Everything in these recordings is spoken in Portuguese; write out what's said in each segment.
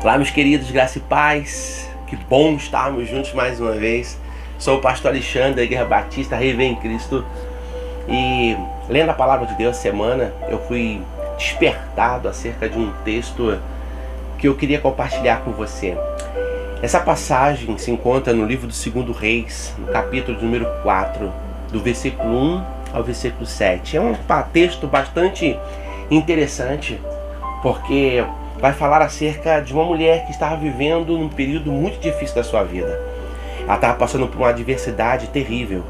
Olá, meus queridos, graça e paz. Que bom estarmos juntos mais uma vez. Sou o pastor Alexandre da Igreja Batista Rever em Cristo. E lendo a palavra de Deus essa semana, eu fui despertado acerca de um texto que eu queria compartilhar com você. Essa passagem se encontra no livro do 2 Reis, no capítulo de número 4, do versículo 1 ao versículo 7. É um texto bastante interessante, porque vai falar acerca de uma mulher que estava vivendo num período muito difícil da sua vida. Ela estava passando por uma adversidade terrível.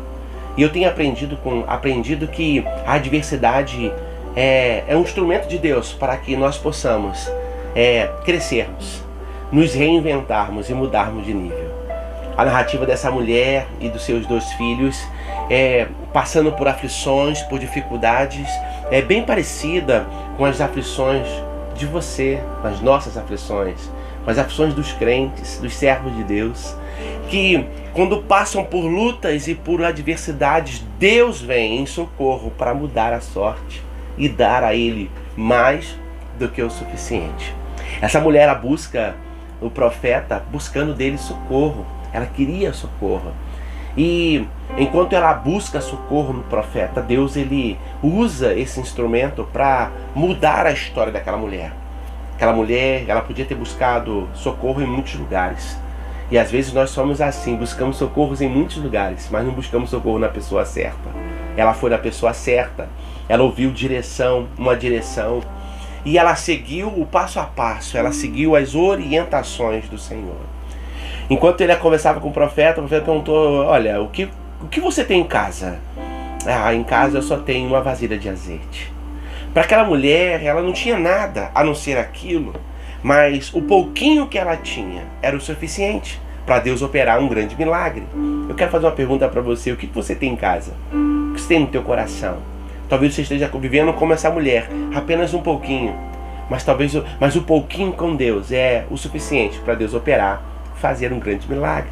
E eu tenho aprendido que a adversidade é um instrumento de Deus para que nós possamos crescermos, nos reinventarmos e mudarmos de nível. A narrativa dessa mulher e dos seus 2 filhos, passando por aflições, por dificuldades, é bem parecida com as aflições de você, as nossas aflições, as aflições dos crentes, dos servos de Deus, que quando passam por lutas e por adversidades, Deus vem em socorro para mudar a sorte e dar a ele mais do que o suficiente. Essa mulher, ela busca o profeta, buscando dele socorro. Ela queria socorro. E enquanto ela busca socorro no profeta, Deus ele usa esse instrumento para mudar a história daquela mulher. Aquela mulher, ela podia ter buscado socorro em muitos lugares. E às vezes nós somos assim, buscamos socorros em muitos lugares, mas não buscamos socorro na pessoa certa. Ela foi na pessoa certa, ela ouviu uma direção, e ela seguiu o passo a passo, ela seguiu as orientações do Senhor. Enquanto ele conversava com o profeta perguntou: olha, o que você tem em casa? Em casa eu só tenho uma vasilha de azeite. Para aquela mulher, ela não tinha nada a não ser aquilo, mas o pouquinho que ela tinha era o suficiente para Deus operar um grande milagre. Eu quero fazer uma pergunta para você: o que você tem em casa? O que você tem no teu coração? Talvez você esteja vivendo como essa mulher, apenas um pouquinho, mas o pouquinho com Deus é o suficiente para Deus operar, fazer um grande milagre.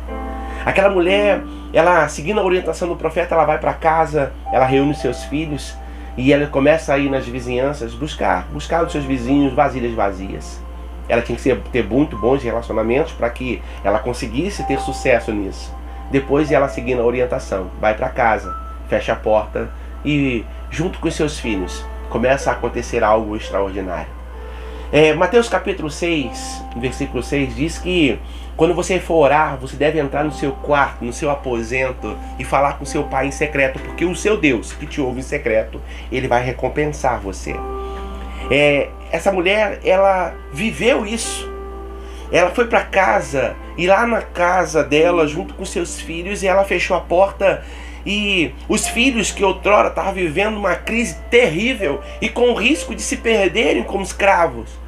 Aquela mulher, ela seguindo a orientação do profeta, ela vai para casa, ela reúne seus filhos e ela começa a ir nas vizinhanças buscar dos seus vizinhos vasilhas vazias. Ela tinha que ter muito bons relacionamentos para que ela conseguisse ter sucesso nisso. Depois ela, seguindo a orientação, vai para casa, fecha a porta e junto com os seus filhos começa a acontecer algo extraordinário. Mateus capítulo 6, versículo 6 diz que quando você for orar, você deve entrar no seu quarto, no seu aposento e falar com seu pai em secreto, porque o seu Deus, que te ouve em secreto, ele vai recompensar você. Essa mulher, ela viveu isso. Ela foi para casa e lá na casa dela, junto com seus filhos, ela fechou a porta. E os filhos que outrora estavam vivendo uma crise terrível e com o risco de se perderem como escravos,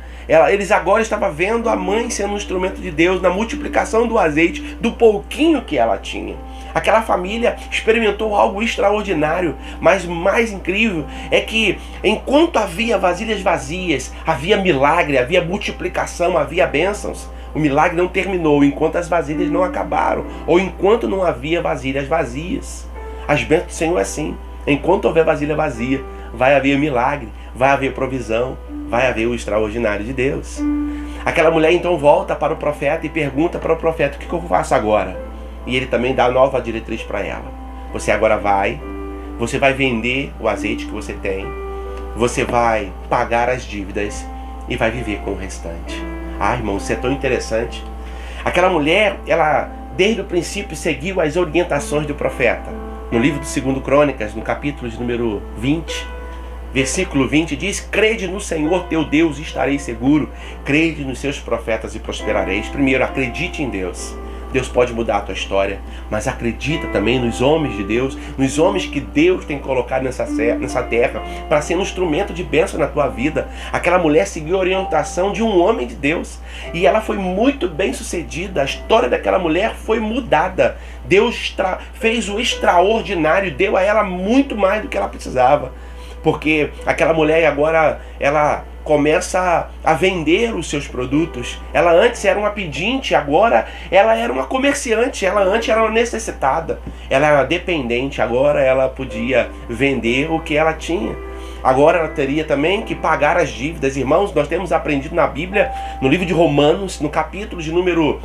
eles agora estavam vendo a mãe sendo um instrumento de Deus na multiplicação do azeite, do pouquinho que ela tinha. Aquela família experimentou algo extraordinário, mas mais incrível é que enquanto havia vasilhas vazias, havia milagre, havia multiplicação, havia bênçãos. O milagre não terminou enquanto as vasilhas não acabaram, ou enquanto não havia vasilhas vazias. As bênçãos do Senhor é assim: enquanto houver vasilha vazia, vai haver milagre, vai haver provisão, vai haver o extraordinário de Deus. Aquela mulher então volta para o profeta e pergunta para o profeta: o que eu faço agora? E ele também dá nova diretriz para ela: você agora você vai vender o azeite que você tem, você vai pagar as dívidas e vai viver com o restante. Irmão, isso é tão interessante. Aquela mulher, ela desde o princípio seguiu as orientações do profeta. No livro do 2 Crônicas, no capítulo de número 20, versículo 20, diz: crede no Senhor teu Deus e estareis seguro, crede nos seus profetas e prosperareis. Primeiro, acredite em Deus. Deus pode mudar a tua história, mas acredita também nos homens de Deus, nos homens que Deus tem colocado nessa terra para ser um instrumento de bênção na tua vida. Aquela mulher seguiu a orientação de um homem de Deus e ela foi muito bem sucedida. A história daquela mulher foi mudada. Deus fez o extraordinário, deu a ela muito mais do que ela precisava, porque aquela mulher agora ela começa a vender os seus produtos. Ela antes era uma pedinte, agora ela era uma comerciante. Ela antes era uma necessitada, ela era dependente, agora ela podia vender o que ela tinha. Agora ela teria também que pagar as dívidas. Irmãos, nós temos aprendido na Bíblia, no livro de Romanos, no capítulo de número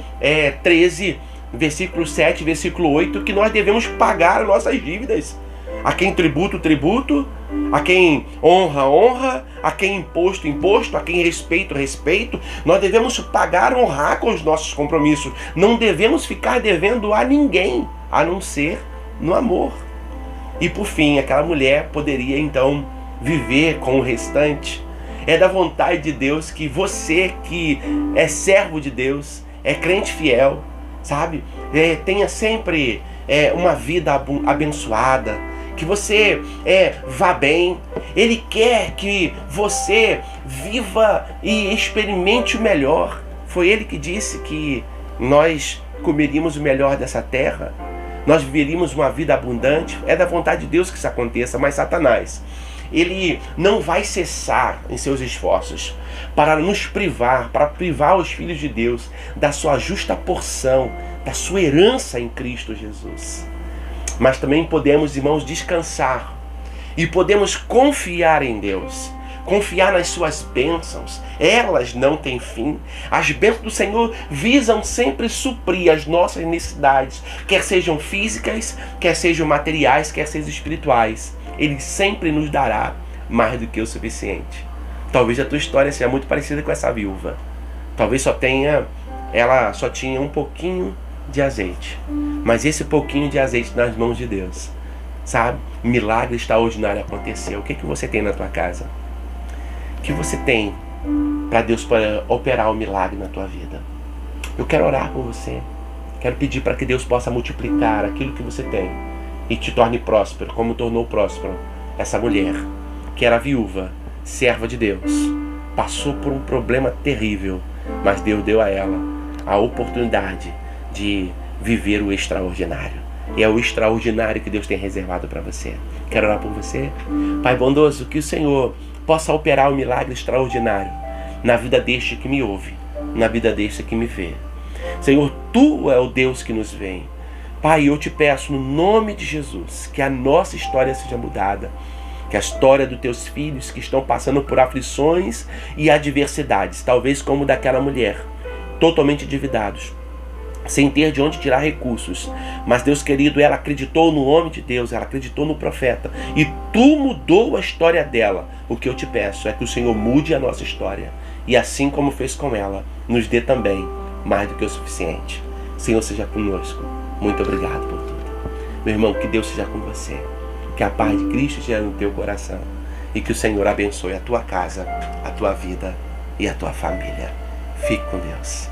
13, versículo 7, versículo 8, que nós devemos pagar as nossas dívidas. A quem tributo, tributo. A quem honra, honra. A quem imposto, imposto. A quem respeito, respeito. Nós devemos pagar, honrar com os nossos compromissos. Não devemos ficar devendo a ninguém, a não ser no amor. E por fim, aquela mulher poderia então viver com o restante. É da vontade de Deus que você que é servo de Deus, é crente fiel, sabe? Tenha sempre uma vida abençoada, que você vá bem. Ele quer que você viva e experimente o melhor. Foi Ele que disse que nós comeríamos o melhor dessa terra, nós viveríamos uma vida abundante. É da vontade de Deus que isso aconteça, mas Satanás, ele não vai cessar em seus esforços para nos privar, para privar os filhos de Deus da sua justa porção, da sua herança em Cristo Jesus. Mas também podemos, irmãos, descansar e podemos confiar em Deus, confiar nas suas bênçãos. Elas não têm fim. As bênçãos do Senhor visam sempre suprir as nossas necessidades, quer sejam físicas, quer sejam materiais, quer sejam espirituais. Ele sempre nos dará mais do que o suficiente. Talvez a tua história seja muito parecida com essa viúva. Talvez ela só tinha um pouquinho de azeite. Mas esse pouquinho de azeite nas mãos de Deus, sabe? Milagre extraordinário aconteceu. O que você tem na tua casa? O que você tem para Deus para operar o milagre na tua vida? Eu quero orar por você. Quero pedir para que Deus possa multiplicar aquilo que você tem e te torne próspero, como tornou próspero essa mulher, que era viúva, serva de Deus. Passou por um problema terrível, mas Deus deu a ela a oportunidade de viver o extraordinário. E é o extraordinário que Deus tem reservado para você. Quero orar por você. Pai bondoso, que o Senhor possa operar o milagre extraordinário na vida deste que me ouve, na vida deste que me vê. Senhor, Tu é o Deus que nos vê. Pai, eu te peço no nome de Jesus que a nossa história seja mudada, que a história dos teus filhos que estão passando por aflições e adversidades, talvez como daquela mulher, totalmente endividados, sem ter de onde tirar recursos, mas Deus querido, ela acreditou no homem de Deus, ela acreditou no profeta, e Tu mudou a história dela. O que eu te peço é que o Senhor mude a nossa história, e assim como fez com ela, nos dê também mais do que o suficiente. Senhor, seja conosco. Muito obrigado por tudo. Meu irmão, que Deus seja com você, que a paz de Cristo esteja no teu coração, e que o Senhor abençoe a tua casa, a tua vida e a tua família. Fique com Deus.